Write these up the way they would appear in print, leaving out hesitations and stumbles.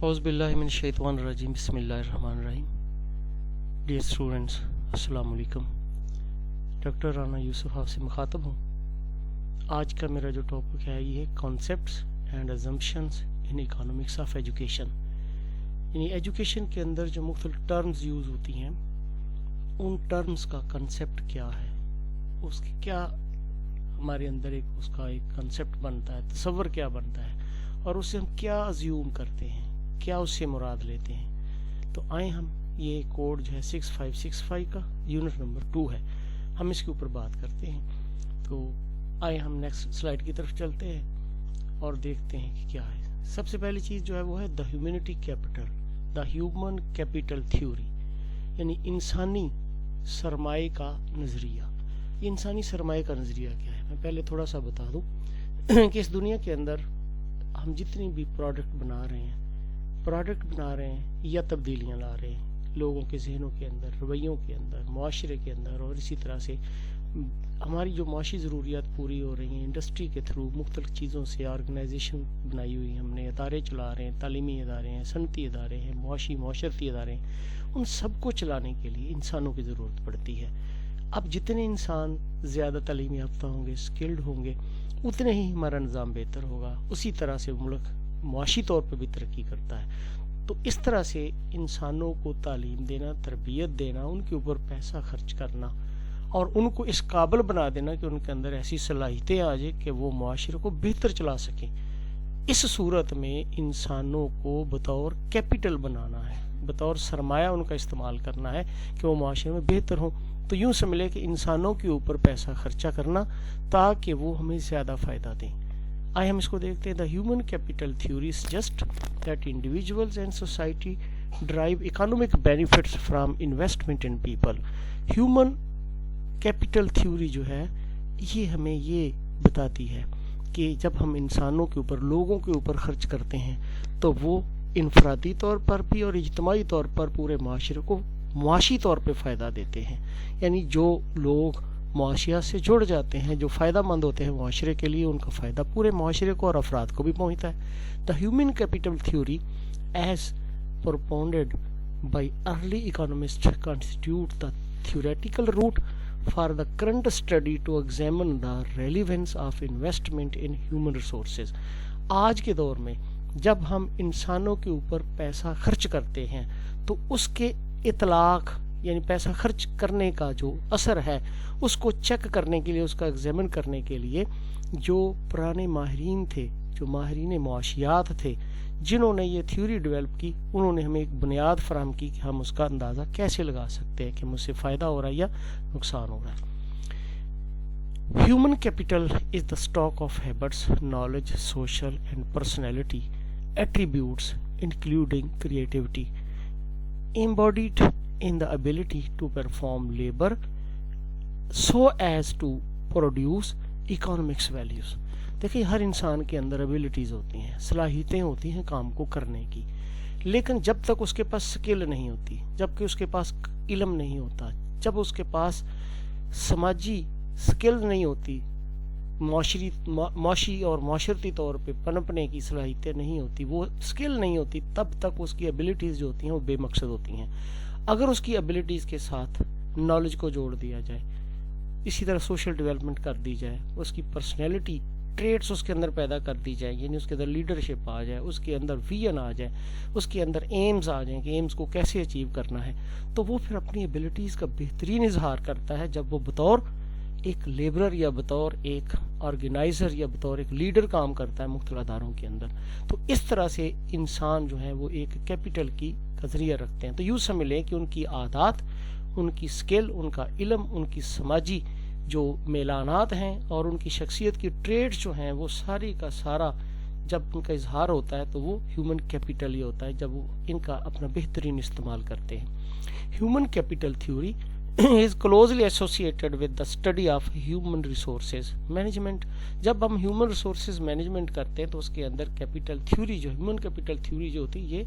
اعوذ باللہ من الشیطان الرجیم بسم اللہ الرحمن الرحیم. ڈیئر اسٹوڈنٹس، السلام علیکم. ڈاکٹر رانا یوسف آپ سے مخاطب ہوں. آج کا میرا جو ٹاپک ہے یہ concepts and assumptions in economics of education. یعنی ایجوکیشن کے اندر جو مختلف ٹرمز یوز ہوتی ہیں ان ٹرمز کا کنسیپٹ کیا ہے، اس کی کیا ہمارے اندر اس کا ایک کنسیپٹ بنتا ہے، تصور کیا بنتا ہے، اور اس سے ہم کیا ازیوم کرتے ہیں، کیا اس سے مراد لیتے ہیں. تو آئیں ہم یہ کوڈ جو ہے 6565 کا یونٹ نمبر 2 ہے، ہم اس کے اوپر بات کرتے ہیں. تو آئیں ہم نیکسٹ سلائیڈ کی طرف چلتے ہیں اور دیکھتے ہیں کہ کیا ہے. سب سے پہلی چیز جو ہے وہ ہے the humanity capital, the human capital theory, یعنی انسانی سرمایہ کا نظریہ. یہ انسانی سرمایہ کا نظریہ کیا ہے؟ میں پہلے تھوڑا سا بتا دوں کہ اس دنیا کے اندر ہم جتنی بھی پروڈکٹ بنا رہے ہیں یا تبدیلیاں لا رہے ہیں لوگوں کے ذہنوں کے اندر، رویوں کے اندر، معاشرے کے اندر، اور اسی طرح سے ہماری جو معاشی ضروریات پوری ہو رہی ہیں انڈسٹری کے تھرو، مختلف چیزوں سے آرگنائزیشن بنائی ہوئی ہم نے، ادارے چلا رہے ہیں، تعلیمی ادارے ہیں، صنعتی ادارے ہیں، معاشرتی ادارے ہیں. ان سب کو چلانے کے لیے انسانوں کی ضرورت پڑتی ہے. اب جتنے انسان زیادہ تعلیم یافتہ ہوں گے، اسکلڈ ہوں گے، اتنے ہی ہمارا نظام بہتر ہوگا. اسی طرح سے ملک معاشی طور پہ بھی ترقی کرتا ہے. تو اس طرح سے انسانوں کو تعلیم دینا، تربیت دینا، ان کے اوپر پیسہ خرچ کرنا اور ان کو اس قابل بنا دینا کہ ان کے اندر ایسی صلاحیتیں آ جائیں کہ وہ معاشرے کو بہتر چلا سکیں. اس صورت میں انسانوں کو بطور کیپٹل بنانا ہے، بطور سرمایہ ان کا استعمال کرنا ہے کہ وہ معاشرے میں بہتر ہوں. تو یوں سمجھے کہ انسانوں کے اوپر پیسہ خرچہ کرنا تاکہ وہ ہمیں زیادہ فائدہ دیں. آئے ہم اس کو دیکھتے ہیں. The human capital theory suggest that individuals and society drive economic benefits from investment in people. Human capital theory جو ہے یہ ہمیں یہ بتاتی ہے کہ جب ہم انسانوں کے اوپر، لوگوں کے اوپر خرچ کرتے ہیں تو وہ انفرادی طور پر بھی اور اجتماعی طور پر پورے معاشرے کو معاشی طور پہ فائدہ دیتے ہیں. یعنی جو لوگ معاشیات سے جڑ جاتے ہیں، جو فائدہ مند ہوتے ہیں معاشرے کے لیے، ان کا فائدہ پورے معاشرے کو اور افراد کو بھی پہنچتا ہے. The human capital theory as propounded by early economist constitute the theoretical root for the current study to examine the relevance of investment in human resources. آج کے دور میں جب ہم انسانوں کے اوپر پیسہ خرچ کرتے ہیں تو اس کے اطلاق، یعنی پیسہ خرچ کرنے کا جو اثر ہے اس کو چیک کرنے کے لیے، اس کا ایگزامن کرنے کے لیے جو پرانے ماہرین تھے، جو ماہرین معاشیات تھے، جنہوں نے یہ تھیوری ڈیولپ کی، انہوں نے ہمیں ایک بنیاد فراہم کی کہ ہم اس کا اندازہ کیسے لگا سکتے ہیں کہ مجھ سے فائدہ ہو رہا ہے یا نقصان ہو رہا ہے. Human capital is the stock of habits, knowledge, social and personality attributes including creativity embodied in the ability to perform labor so as to produce economics values. دیکھیں ہر انسان کے اندر ابیلٹیز ہوتی ہیں، صلاحیتیں ہوتی ہیں کام کو کرنے کی، لیکن جب تک اس کے پاس سکل نہیں ہوتی، جب کہ اس کے پاس علم نہیں ہوتا، جب اس کے پاس سماجی سکل نہیں ہوتی، معاشی اور معاشرتی طور پہ پنپنے کی صلاحیتیں نہیں ہوتی، وہ سکل نہیں ہوتی، تب تک اس کی ایبلٹیز جو ہوتی ہیں وہ بے مقصد ہوتی ہیں. اگر اس کی ایبلٹیز کے ساتھ نالج کو جوڑ دیا جائے، اسی طرح سوشل ڈیولپمنٹ کر دی جائے، اس کی پرسنالٹی ٹریٹس اس کے اندر پیدا کر دی جائیں، یعنی اس کے اندر لیڈرشپ آ جائے، اس کے اندر ویژن آ جائے، اس کے اندر ایمز آ جائیں کہ ایمز کو کیسے اچیو کرنا ہے، تو وہ پھر اپنی ایبلٹیز کا بہترین اظہار کرتا ہے جب وہ بطور ایک لیبرر یا بطور ایک آرگنائزر یا بطور ایک لیڈر کام کرتا ہے مختلف اداروں کے اندر. تو اس طرح سے انسان جو ہے وہ ایک کیپٹل کی نظریہ رکھتے ہیں. تو یوں سمجھ لیں کہ ان کی عادات، ان کی سکل، ان کا علم، ان کی سماجی جو میلانات ہیں اور ان کی شخصیت کی ٹریڈ جو ہیں وہ ساری کا سارا جب ان کا اظہار ہوتا ہے تو وہ ہیومن کیپٹل ہی ہوتا ہے جب وہ ان کا اپنا بہترین استعمال کرتے ہیں. Human capital theory is closely associated with the study of human resources management. جب ہم human resources management کرتے ہیں تو اس کے اندر capital theory جو human capital theory جو ہوتی ہے یہ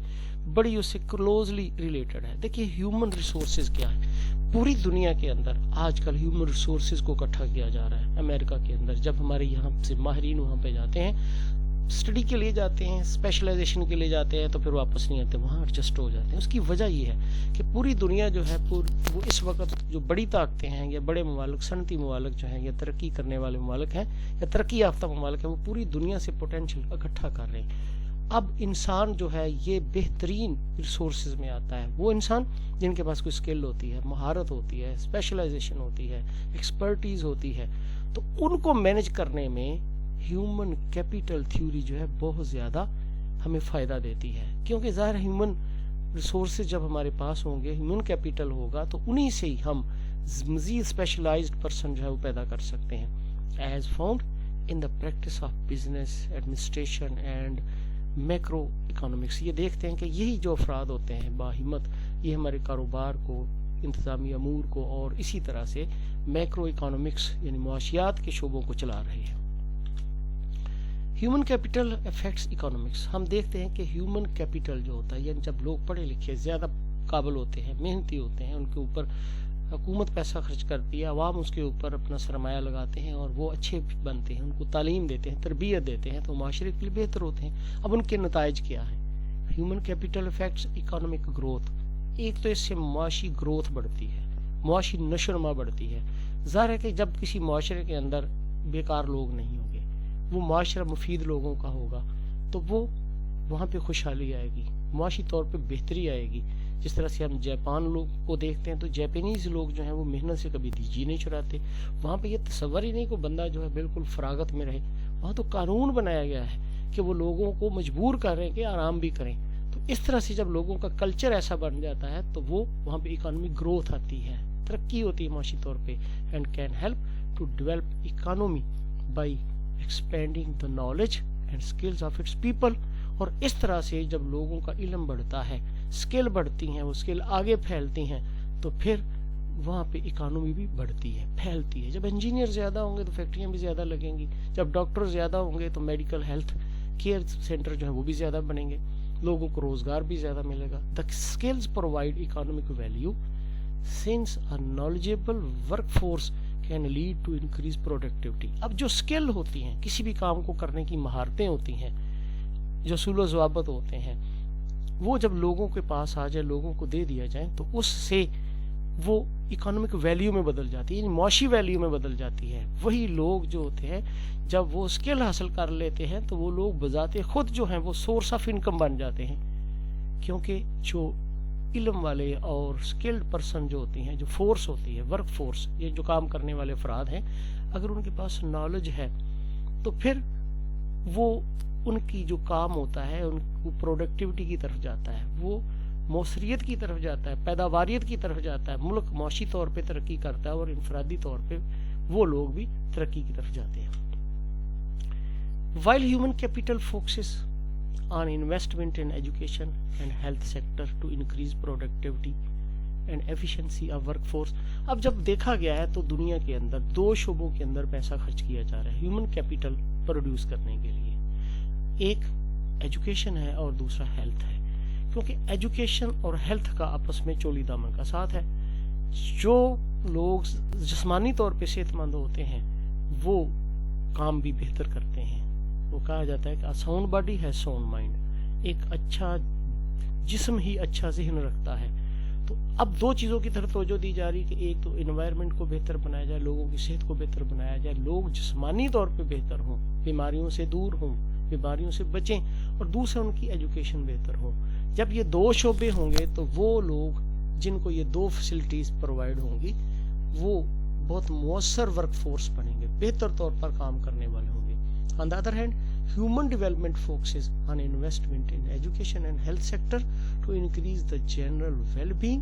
بڑی اس سے closely related ہے. دیکھیے human resources کیا ہے. پوری دنیا کے اندر آج کل human resources کو اکٹھا کیا جا رہا ہے. امریکہ کے اندر جب ہمارے یہاں سے ماہرین وہاں پہ جاتے ہیں اسٹڈی کے لیے جاتے ہیں, اسپیشلائزیشن کے لیے جاتے ہیں, تو پھر واپس نہیں آتے, وہاں ایڈجسٹ ہو جاتے ہیں. اس کی وجہ یہ ہے کہ پوری دنیا جو ہے وہ اس وقت جو بڑی طاقتیں ہیں یا بڑے ممالک, صنعتی ممالک جو ہیں یا ترقی کرنے والے ممالک ہیں یا ترقی یافتہ ممالک ہیں, وہ پوری دنیا سے پوٹینشیل اکٹھا کر رہے ہیں. اب انسان جو ہے یہ بہترین ریسورسز میں آتا ہے, وہ انسان جن کے پاس کوئی اسکل ہوتی ہے, مہارت ہوتی ہے, اسپیشلائزیشن ہوتی ہے, ایکسپرٹیز ہوتی ہے, تو ان کو مینج کرنے میں ہیومن کیپیٹل تھیوری جو ہے بہت زیادہ ہمیں فائدہ دیتی ہے. کیونکہ ظاہر ہیومن ریسورسز جب ہمارے پاس ہوں گے, ہیومن کیپیٹل ہوگا, تو انہی سے ہی ہم مزید اسپیشلائزڈ پرسن جو ہے وہ پیدا کر سکتے ہیں. As found in the practice of business administration and macro economics. یہ دیکھتے ہیں کہ یہی جو افراد ہوتے ہیں باہمت, یہ ہمارے کاروبار کو, انتظامی امور کو اور اسی طرح سے میکرو اکانومکس یعنی معاشیات کے شعبوں کو چلا رہے ہیں. Human capital affects economics. ہم دیکھتے ہیں کہ ہیومن کیپٹل جو ہوتا ہے, یعنی جب لوگ پڑھے لکھے زیادہ قابل ہوتے ہیں, محنتی ہوتے ہیں, ان کے اوپر حکومت پیسہ خرچ کرتی ہے, عوام اس کے اوپر اپنا سرمایہ لگاتے ہیں اور وہ اچھے بنتے ہیں, ان کو تعلیم دیتے ہیں, تربیت دیتے ہیں, تو معاشرے کے لیے بہتر ہوتے ہیں. اب ان کے نتائج کیا ہیں؟ Human capital affects economic growth. ایک تو اس سے معاشی گروتھ بڑھتی ہے, معاشی نشوونما بڑھتی ہے. ظاہر ہے کہ جب کسی معاشرے کے اندر بیکار لوگ نہیں ہوں گے, وہ معاشرہ مفید لوگوں کا ہوگا, تو وہ وہاں پہ خوشحالی آئے گی, معاشی طور پہ بہتری آئے گی. جس طرح سے ہم جاپان لوگ کو دیکھتے ہیں, تو جاپانیز لوگ جو ہیں وہ محنت سے کبھی جی نہیں چراتے. وہاں پہ یہ تصور ہی نہیں کہ بندہ جو ہے بالکل فراغت میں رہے. وہاں تو قانون بنایا گیا ہے کہ وہ لوگوں کو مجبور کر رہے ہیں کہ آرام بھی کریں. تو اس طرح سے جب لوگوں کا کلچر ایسا بن جاتا ہے, تو وہ وہاں پہ اکانومی گروتھ آتی ہے, ترقی ہوتی ہے معاشی طور پہ. And can help to develop economy by expanding the knowledge and skills of its people. اور اس طرح سے جب لوگوں کا علم بڑھتا ہے, اسکل بڑھتی ہیں, وہ اسکل آگے پھیلتی ہیں, تو پھر وہاں پہ اکانومی بھی بڑھتی ہے, پھیلتی ہے. جب انجینئر زیادہ ہوں گے تو فیکٹریاں بھی زیادہ لگیں گی, جب ڈاکٹر زیادہ ہوں گے تو میڈیکل ہیلتھ کیئر سینٹر جو ہیں وہ بھی زیادہ بنیں گے, لوگوں کو روزگار بھی زیادہ ملے گا. The skills provide economic value since a knowledgeable workforce can lead to increase productivity. اب جو اسکل ہوتی ہیں, کسی بھی کام کو کرنے کی مہارتیں ہوتی ہیں, جو اصول و ضوابط ہوتے ہیں, وہ جب لوگوں کے پاس آ جائے, لوگوں کو دے دیا جائے, تو اس سے وہ اکانومک ویلیو میں بدل جاتی ہے, یعنی معاشی ویلیو میں بدل جاتی ہے. وہی لوگ جو ہوتے ہیں جب وہ اسکل حاصل کر لیتے ہیں, تو وہ لوگ بذات خود جو ہیں وہ سورس آف انکم بن جاتے ہیں. کیونکہ جو علم والے اور اسکلڈ پرسن جو ہوتی ہیں, جو فورس ہوتی ہے, ورک فورس, یہ جو کام کرنے والے افراد ہیں, اگر ان کے پاس نالج ہے, تو پھر وہ ان کی جو کام ہوتا ہے ان کو پروڈکٹیوٹی کی طرف جاتا ہے, وہ موثریت کی طرف جاتا ہے, پیداواریت کی طرف جاتا ہے, ملک معاشی طور پہ ترقی کرتا ہے, اور انفرادی طور پہ وہ لوگ بھی ترقی کی طرف جاتے ہیں. While human capital focuses on investment in education and health sector to increase productivity and efficiency of workforce. اب جب دیکھا گیا ہے تو دنیا کے اندر دو شعبوں کے اندر پیسہ خرچ کیا جا رہا ہے ہیومن کیپٹل پروڈیوس کرنے کے لیے. ایک ایجوکیشن ہے اور دوسرا ہیلتھ ہے. کیونکہ ایجوکیشن اور ہیلتھ کا آپس میں چولی دامن کا ساتھ ہے. جو لوگ جسمانی طور پہ صحت مند ہوتے ہیں وہ کام بھی بہتر کرتے ہیں. وہ کہا جاتا ہے کہ ساؤنڈ باڈی ہے ساؤنڈ مائنڈ. ایک اچھا جسم ہی اچھا ذہن رکھتا ہے. تو اب دو چیزوں کی طرف توجہ دی جا رہی کہ ایک تو انوائرمنٹ کو بہتر بنایا جائے, لوگوں کی صحت کو بہتر بنایا جائے, لوگ جسمانی طور پہ بہتر ہوں, بیماریوں سے دور ہوں, بیماریوں سے بچیں, اور دوسرا ان کی ایجوکیشن بہتر ہو. جب یہ دو شعبے ہوں گے تو وہ لوگ جن کو یہ دو فیسلٹیز پرووائڈ ہوں گی وہ بہت مؤثر ورک فورس بنیں گے, بہتر طور پر کام کرنے والے ہوں گے. On the other hand, human development focuses on investment in education and health sector to increase the general well-being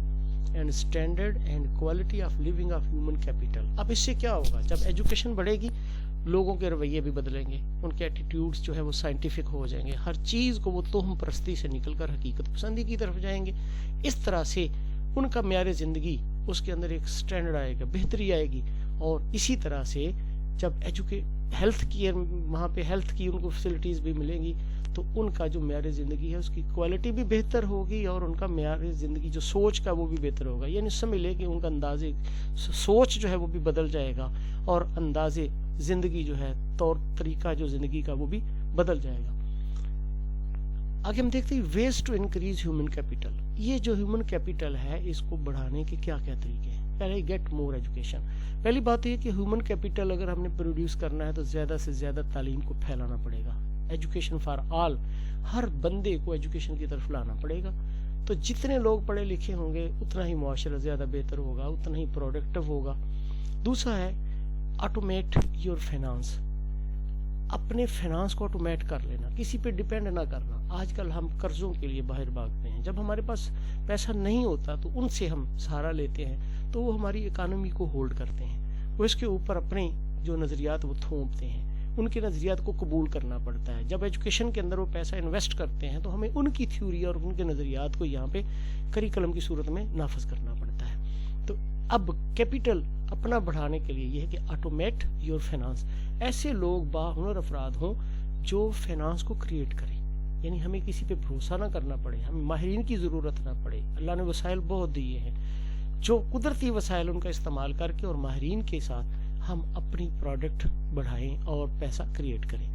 and standard and quality of living of human capital. اب اس سے کیا ہوگا؟ جب ایجوکیشن بڑھے گی لوگوں کے رویے بھی بدلیں گے, ان کے ایٹیٹیوڈز جو ہے وہ سائنٹیفک ہو جائیں گے, ہر چیز کو وہ توہم پرستی سے نکل کر حقیقت پسندی کی طرف جائیں گے. اس طرح سے ان کا معیار زندگی اس کے اندر ایک سٹینڈرڈ آئے گا, بہتری آئے گی. اور اسی طرح سے جب ہیلتھ کیئر وہاں پہ ہیلتھ کی ان کو فیسلٹیز بھی ملیں گی تو ان کا جو معیار زندگی ہے اس کی کوالٹی بھی بہتر ہوگی, اور ان کا معیار زندگی جو سوچ کا وہ بھی بہتر ہوگا. یعنی سمجھ لے کہ ان کا انداز سوچ جو ہے وہ بھی بدل جائے گا, اور انداز زندگی جو ہے طور طریقہ جو زندگی کا وہ بھی بدل جائے گا. آگے ہم دیکھتے ہیں ways to increase human capital. یہ جو ہیومن کیپٹل ہے اس کو بڑھانے کے کیا کیا طریقے ہیں. پہلے گیٹ مور ایجوکیشن. پہلی بات یہ کہ ہیومن کیپٹل اگر ہم نے پروڈیوس کرنا ہے تو زیادہ سے زیادہ تعلیم کو پھیلانا پڑے گا. ایجوکیشن فار آل, ہر بندے کو ایجوکیشن کی طرف لانا پڑے گا. تو جتنے لوگ پڑھے لکھے ہوں گے اتنا ہی معاشرہ زیادہ بہتر ہوگا, اتنا ہی پروڈکٹیو ہوگا. دوسرا ہے آٹومیٹ یور فائنانس. اپنے فائنانس کو آٹومیٹ کر لینا, کسی پہ ڈیپینڈ نہ کرنا. آج کل ہم قرضوں کے لیے باہر بھاگتے ہیں. جب ہمارے پاس پیسہ نہیں ہوتا تو ان سے ہم سہارا لیتے ہیں, تو وہ ہماری اکانومی کو ہولڈ کرتے ہیں. وہ اس کے اوپر اپنے جو نظریات وہ تھوپتے ہیں, ان کے نظریات کو قبول کرنا پڑتا ہے. جب ایجوکیشن کے اندر وہ پیسہ انویسٹ کرتے ہیں تو ہمیں ان کی تھیوری اور ان کے نظریات کو یہاں پہ کریکلم کی صورت میں نافذ کرنا پڑتا ہے. تو اب کیپٹل اپنا بڑھانے کے لیے یہ ہے کہ آٹومیٹ یور فائنانس. ایسے لوگ باہنر افراد ہوں جو فائنانس کو کریٹ کریں, یعنی ہمیں کسی پہ بھروسہ نہ کرنا پڑے, ہمیں ماہرین کی ضرورت نہ پڑے. اللہ نے وسائل بہت دیے ہیں, جو قدرتی وسائل ان کا استعمال کر کے اور ماہرین کے ساتھ ہم اپنی پروڈکٹ بڑھائیں اور پیسہ کریٹ کریں.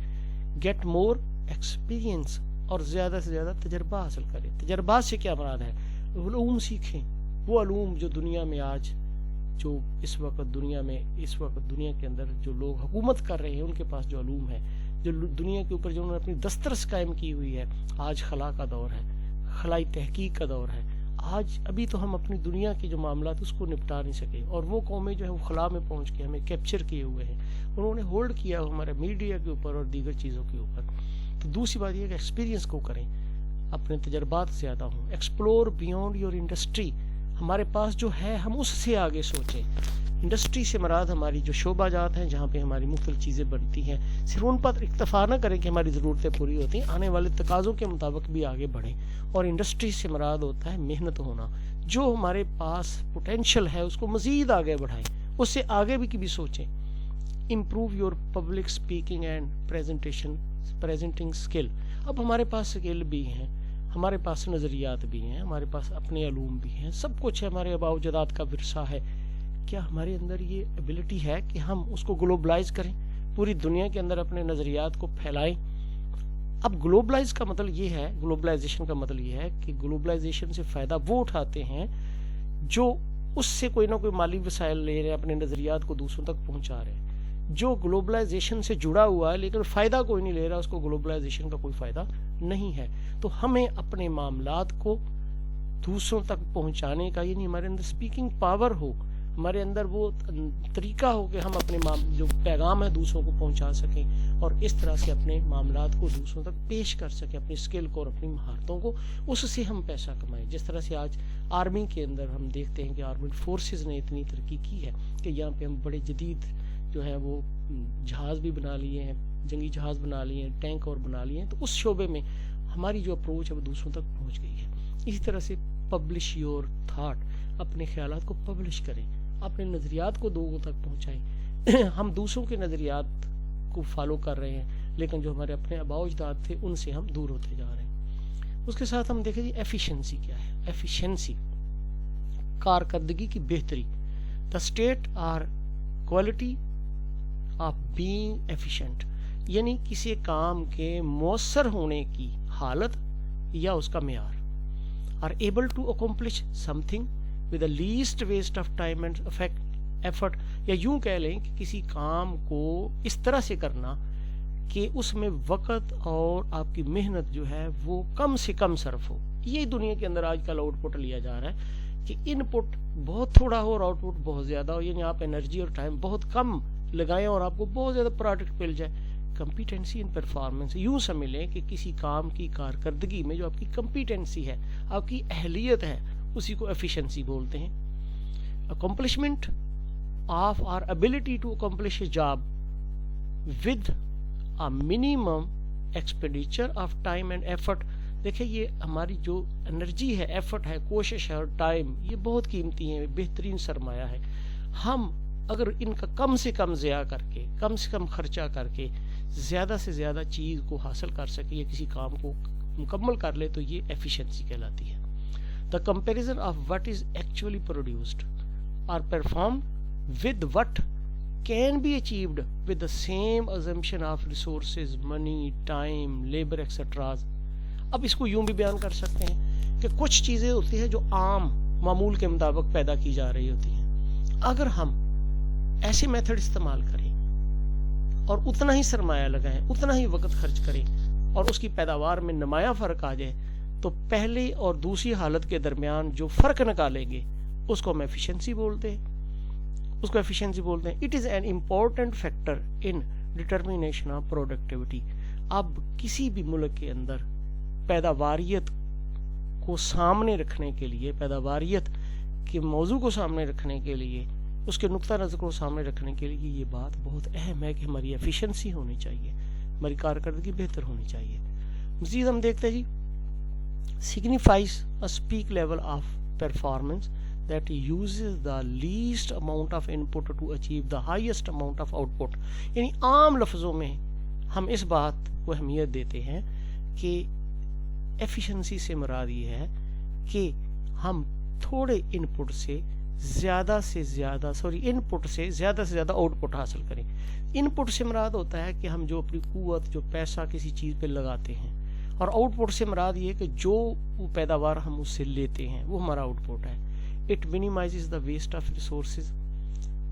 گیٹ مور ایکسپیرینس, اور زیادہ سے زیادہ تجربہ حاصل کریں. تجربات سے کیا مراد ہے؟ علوم سیکھیں. وہ علوم جو دنیا میں آج جو اس وقت دنیا کے اندر جو لوگ حکومت کر رہے ہیں ان کے پاس جو علوم ہے, جو دنیا کے اوپر جو انہوں نے اپنی دسترس قائم کی ہوئی ہے. آج خلا کا دور ہے, خلائی تحقیق کا دور ہے. آج ابھی تو ہم اپنی دنیا کے جو معاملات اس کو نپٹا نہیں سکے, اور وہ قومیں جو ہے وہ خلا میں پہنچ کے ہمیں کیپچر کیے ہوئے ہیں, انہوں نے ہولڈ کیا ہمارے میڈیا کے اوپر اور دیگر چیزوں کے اوپر. تو دوسری بات یہ ہے کہ ایکسپیرینس کو کریں, اپنے تجربات زیادہ ہوں. Explore beyond your industry. ہمارے پاس جو ہے ہم اس سے آگے سوچیں. انڈسٹری سے مراد ہماری جو شعبہ جات ہیں جہاں پہ ہماری مختلف چیزیں بنتی ہیں, صرف ان پر اکتفا نہ کریں کہ ہماری ضرورتیں پوری ہوتی ہیں, آنے والے تقاضوں کے مطابق بھی آگے بڑھیں. اور انڈسٹری سے مراد ہوتا ہے محنت ہونا. جو ہمارے پاس پوٹینشیل ہے اس کو مزید آگے بڑھائیں, اس سے آگے بھی سوچیں. Improve your public speaking and presenting skill. اب ہمارے پاس اسکل بھی ہیں, ہمارے پاس نظریات بھی ہیں, ہمارے پاس اپنے علوم بھی ہیں, سب کچھ ہے, ہمارے آباء و اجداد کا ورثہ ہے. کیا ہمارے اندر یہ ایبلٹی ہے کہ ہم اس کو گلوبلائز کریں, پوری دنیا کے اندر اپنے نظریات کو پھیلائیں؟ اب گلوبلائز کا مطلب یہ ہے, گلوبلائزیشن کا مطلب یہ ہے کہ گلوبلائزیشن سے فائدہ وہ اٹھاتے ہیں جو اس سے کوئی نہ کوئی مالی وسائل لے رہے ہیں, اپنے نظریات کو دوسروں تک پہنچا رہے ہیں. جو گلوبلائزیشن سے جڑا ہوا ہے لیکن فائدہ کوئی نہیں لے رہا, اس کو گلوبلائزیشن کا کوئی فائدہ نہیں ہے. تو ہمیں اپنے معاملات کو دوسروں تک پہنچانے کا, یعنی ہمارے اندر اسپیکنگ پاور ہو, ہمارے اندر وہ طریقہ ہو کہ ہم اپنے جو پیغام ہے دوسروں کو پہنچا سکیں, اور اس طرح سے اپنے معاملات کو دوسروں تک پیش کر سکیں, اپنی اسکل کو اور اپنی مہارتوں کو, اس سے ہم پیسہ کمائیں. جس طرح سے آج آرمی کے اندر ہم دیکھتے ہیں کہ آرمڈ فورسز نے اتنی ترقی کی ہے کہ یہاں پہ ہم بڑے جدید جو ہے وہ جہاز بھی بنا لیے ہیں, جنگی جہاز بنا لیے ہیں, ٹینک اور بنا لیے ہیں. تو اس شعبے میں ہماری جو اپروچ ہے وہ دوسروں تک پہنچ گئی ہے. اسی طرح سے پبلش یور تھاٹ, اپنے خیالات کو پبلش کریں, اپنے نظریات کو لوگوں تک پہنچائیں. ہم دوسروں کے نظریات کو فالو کر رہے ہیں لیکن جو ہمارے اپنے آباء و اجداد تھے ان سے ہم دور ہوتے جا رہے ہیں. اس کے ساتھ ہم دیکھیں جی ایفیشنسی کیا ہے. ایفیشنسی کارکردگی کی بہتری. The state or quality of being efficient, یعنی کسی کام کے مؤثر ہونے کی حالت یا اس کا معیار. are able to accomplish something with the least waste of time and effort, یا یوں کہہ لیں کہ کسی کام کو اس طرح سے کرنا کہ اس میں وقت اور آپ کی محنت جو ہے وہ کم سے کم صرف ہو. یہی دنیا کے اندر آج کل آؤٹ پٹ لیا جا رہا ہے کہ ان پٹ بہت تھوڑا ہو اور آؤٹ پٹ بہت زیادہ ہو, یعنی آپ انرجی اور ٹائم بہت کم لگائیں اور آپ کو بہت زیادہ پروڈکٹ مل جائے. کمپیٹنسی ان پرفارمنس, یوں سمجھ لیں کہ کسی کام کی کارکردگی میں جو آپ کی کمپیٹنسی ہے, آپ کی اہلیت ہے, اسی کو ایفیشنسی بولتے ہیں. Accomplishment of or ability to accomplish a job with a minimum expenditure of time and effort. دیکھیں یہ ہماری جو انرجی ہے, ایفرٹ ہے, کوشش ہے اور ٹائم, یہ بہت قیمتی ہیں, بہترین سرمایہ ہے. ہم اگر ان کا کم سے کم ضیاع کر کے, کم سے کم خرچہ کر کے زیادہ سے زیادہ چیز کو حاصل کر سکیں یا کسی کام کو مکمل کر لے تو یہ ایفیشنسی کہلاتی ہے. The comparison of what is actually produced or performed with what can be achieved with the same assumption of resources, money, time, labor, etc. اب اس کو یوں بھی بیان کر سکتے ہیں کہ کچھ چیزیں ہوتی ہیں جو عام معمول کے مطابق پیدا کی جا رہی ہوتی ہیں. اگر ہم ایسے میتھڈ استعمال کریں اور اتنا ہی سرمایہ لگائیں, اتنا ہی وقت خرچ کریں اور اس کی پیداوار میں نمایاں فرق آ جائے, تو پہلی اور دوسری حالت کے درمیان جو فرق نکالیں گے اس کو ہم ایفیشنسی بولتے ہیں. It is an important factor in determination of productivity. اب کسی بھی ملک کے اندر پیداواریت کو سامنے رکھنے کے لیے, پیداواریت کے موضوع کو سامنے رکھنے کے لیے, اس کے نقطہ نظر کو سامنے رکھنے کے لیے یہ بات بہت اہم ہے کہ ہماری ایفیشنسی ہونی چاہیے, ہماری کارکردگی بہتر ہونی چاہیے. مزید ہم دیکھتے ہیں جی, signifies a peak level of performance that uses the least amount of input to achieve the highest amount of output. یعنی عام لفظوں میں ہم اس بات کو اہمیت دیتے ہیں کہ ایفیشنسی سے مراد یہ ہے کہ ہم تھوڑے انپٹ سے زیادہ سے زیادہ آؤٹ پٹ حاصل کریں. انپٹ سے مراد ہوتا ہے کہ ہم جو اپنی قوت, جو پیسہ کسی چیز پہ لگاتے ہیں, اور آؤٹ پٹ سے مراد یہ کہ جو پیداوار ہم اس سے لیتے ہیں وہ ہمارا آؤٹ پٹ ہے. It minimizes the waste of resources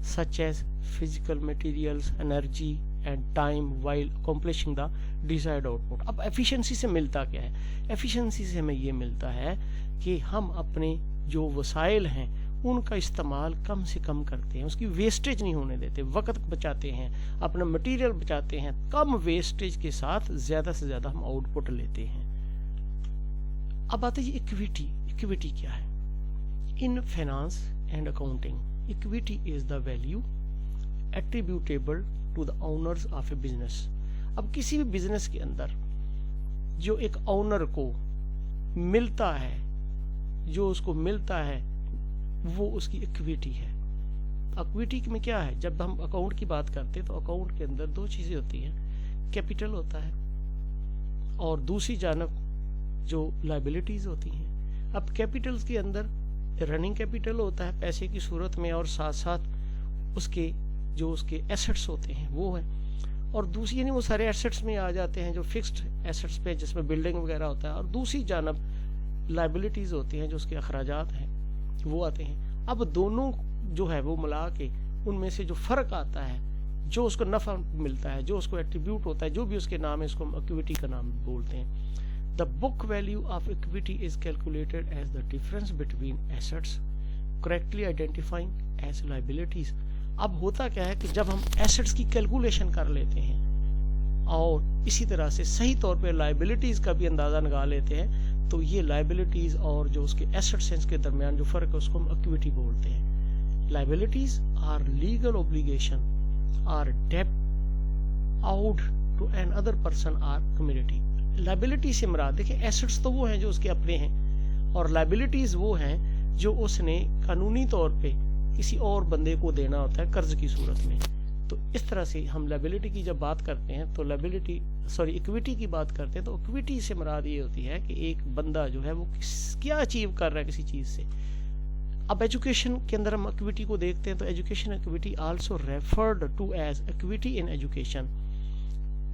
such as physical materials, energy and time while accomplishing the desired output. اب ایفیشنسی سے ملتا کیا ہے؟ ایفیشنسی سے ہمیں یہ ملتا ہے کہ ہم اپنے جو وسائل ہیں ان کا استعمال کم سے کم کرتے ہیں, اس کی ویسٹیج نہیں ہونے دیتے, وقت بچاتے ہیں, اپنا مٹیریل بچاتے ہیں, کم ویسٹیج کے ساتھ زیادہ سے زیادہ ہم آؤٹ پٹ لیتے ہیں. اب آتے ہیں ایکویٹی. ایکویٹی کیا ہے؟ In finance and accounting, equity is the value attributable to the owners of a business. اب کسی بھی بزنس کے اندر جو ایک اونر کو ملتا ہے, جو اس کو ملتا ہے وہ اس کی ایکویٹی ہے. ایکویٹی میں کیا ہے؟ جب ہم اکاؤنٹ کی بات کرتے ہیں تو اکاؤنٹ کے اندر دو چیزیں ہوتی ہیں, کیپٹل ہوتا ہے اور دوسری جانب جو لائبلٹیز ہوتی ہیں. اب کیپٹلز کے اندر رننگ کیپٹل ہوتا ہے پیسے کی صورت میں, اور ساتھ ساتھ اس کے جو اس کے ایسٹس ہوتے ہیں وہ ہیں, اور دوسری یعنی وہ سارے ایسٹس میں آ جاتے ہیں جو فکسڈ ایسٹس پہ جس میں بلڈنگ وغیرہ ہوتا ہے, اور دوسری جانب لائبلٹیز ہوتی ہیں جو اس کے اخراجات ہیں وہ آتے ہیں. اب دونوں جو ہے وہ ملا کے ان میں سے جو فرق آتا ہے, جو اس کو نفع ملتا ہے, جو اس کو ایٹریبیوٹ ہوتا ہے, جو بھی اس کے نام ہے, اس کو ہم ایکویٹی کا نام بولتے ہیں. The book value of equity is calculated as the difference between assets correctly identifying as liabilities. اب ہوتا کیا ہے کہ جب ہم ایسٹس کی کیلکولیشن کر لیتے ہیں اور اسی طرح سے صحیح طور پہ لائبلٹیز کا بھی اندازہ لگا لیتے ہیں, تو یہ لائبلٹیز اور جو اس کے ایسٹس ہیں اس کے درمیان جو فرق ہے اس کو ہم ایکویٹی بولتے ہیں. Liabilities are legal obligation or debt owed to another person or community. Liability سے مراد دیکھیں, ایسٹس تو وہ ہیں جو اس کے اپنے ہیں, اور لائبلٹیز وہ ہیں جو اس نے قانونی طور پہ کسی اور بندے کو دینا ہوتا ہے قرض کی صورت میں. تو اس طرح سے ہم لائبلٹی کی جب بات کرتے ہیں تو ایکویٹی کی بات کرتے ہیں تو ایکویٹی سے مراد یہ ہوتی ہے کہ ایک بندہ جو ہے وہ کیا اچیو کر رہا ہے کسی چیز سے. اب ایجوکیشن کے اندر ہم ایکویٹی کو دیکھتے ہیں تو education equity also referred to as equity in education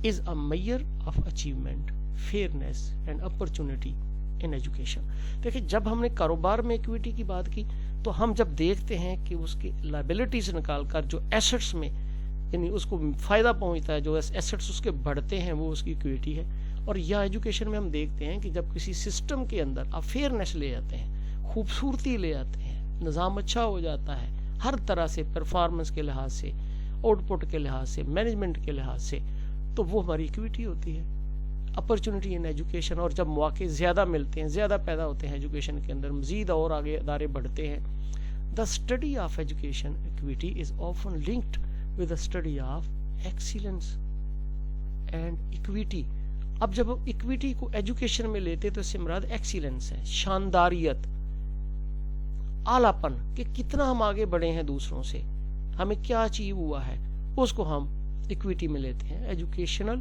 is a measure of achievement, fairness and opportunity in education. دیکھیں جب ہم نے کاروبار میں ایکویٹی کی بات کی تو ہم جب دیکھتے ہیں کہ اس کی لائبلٹیز نکال کر جو ایسٹس میں یعنی اس کو فائدہ پہنچتا ہے, جو ایسٹس اس کے بڑھتے ہیں وہ اس کی ایکویٹی ہے. اور یا ایجوکیشن میں ہم دیکھتے ہیں کہ جب کسی سسٹم کے اندر آپ فیئرنیس لے آتے ہیں, خوبصورتی لے آتے ہیں, نظام اچھا ہو جاتا ہے ہر طرح سے, پرفارمنس کے لحاظ سے, آؤٹ پٹ کے لحاظ سے, مینجمنٹ کے لحاظ سے, تو وہ ہماری ایکویٹی ہوتی ہے. اپرچونٹی ان ایجوکیشن, اور جب مواقع زیادہ ملتے ہیں, زیادہ پیدا ہوتے ہیں ایجوکیشن کے اندر, مزید اور آگے ادارے بڑھتے ہیں. The study of education equity is often linked with the study of excellence and equity. اب جب equity کو ایجوکیشن میں لیتے تو اس سے مراد ایکسیلنس ہے, شانداریت, اعلیٰ پن, کہ کتنا ہم آگے بڑھے ہیں دوسروں سے, ہمیں کیا اچیو ہوا ہے, اس کو ہم equity میں لیتے ہیں. Educational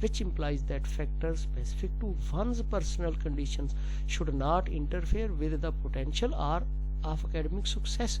which implies that factors specific to one's personal conditions should not interfere with the potential or of academic success।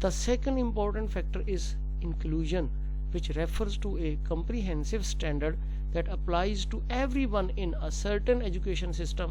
The second important factor is inclusion, which refers to a comprehensive standard that applies to everyone in a certain education system।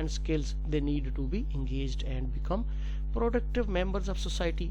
and skills they need to be engaged and become productive members of society।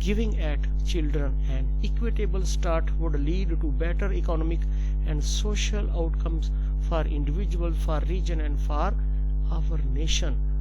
giving at children an equitable start would lead to better economic and social outcomes for individual, for region and for our nation।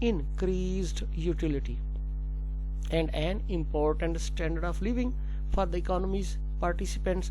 increased utility and an important standard of living for the economy's participants।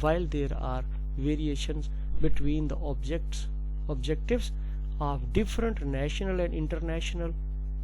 while there are variations between the objectives of different national and international